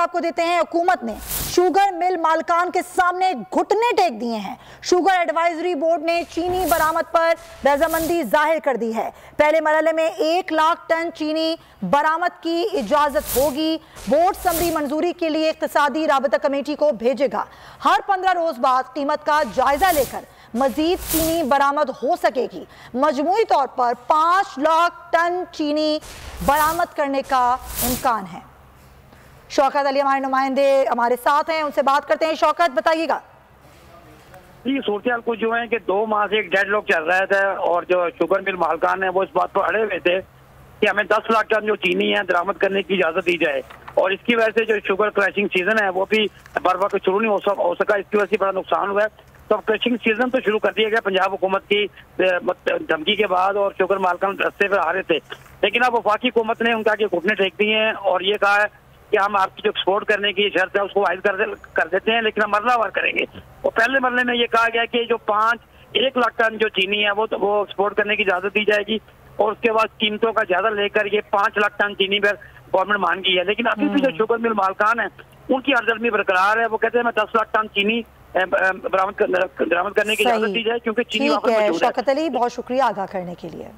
आपको देते हैं। हुकूमत ने शुगर मिल मालिकान के सामने घुटने टेक दिए हैं। शुगर एडवाइजरी बोर्ड ने चीनी बरामद पर रजामंदी जाहिर कर दी है। पहले मरहले में 1 लाख टन चीनी बरामद की इजाजत होगी। बोर्ड समरी मंजूरी के लिए इक्तिसादी राबता कमेटी को भेजेगा। हर 15 रोज बाद कीमत का जायजा लेकर मजीद चीनी बरामद हो सकेगी। मजमूई तौर पर 5 लाख टन चीनी बरामद करने का इम्कान है। शौकत अली हमारे नुमाइंदे हमारे साथ हैं, उनसे बात करते हैं। शौकत, बताइएगा। जी, सूरत कुछ जो है कि 2 माह से एक डेडलॉक चल रहा था और जो शुगर मिल मालकान है वो इस बात पर अड़े हुए थे कि हमें 10 लाख टन जो चीनी है दरामद करने की इजाजत दी जाए, और इसकी वजह से जो शुगर क्रशिंग सीजन है वो भी बर वक्त शुरू नहीं हो सका। इसकी वजह से बड़ा नुकसान हुआ है। तो क्रशिंग सीजन तो शुरू कर दिया गया पंजाब हुकूमत की धमकी के बाद, और शुगर मालकान रस्ते पर आ रहे थे, लेकिन अब वफाकी हुकूमत ने उनका घुटने टेक दिए हैं और ये कहा है कि हम आपकी जो एक्सपोर्ट करने की शर्त है उसको वाइड कर देते हैं, लेकिन हम मरलावार करेंगे। और पहले मरले में ये कहा गया कि जो 1 लाख टन जो चीनी है वो एक्सपोर्ट करने की इजाजत दी जाएगी, और उसके बाद कीमतों का ज्यादा लेकर ये 5 लाख टन चीनी पर गवर्नमेंट मान गई है। लेकिन अभी भी जो शुगर मिल मालकान है उनकी हरदर्मी बरकरार है। वो कहते हैं मैं 10 लाख टन चीनी बरामद करने की इजाजत दी जाए, क्योंकि चीनी वापस मौजूद है। शौकत अली, बहुत शुक्रिया आगाह करने के लिए।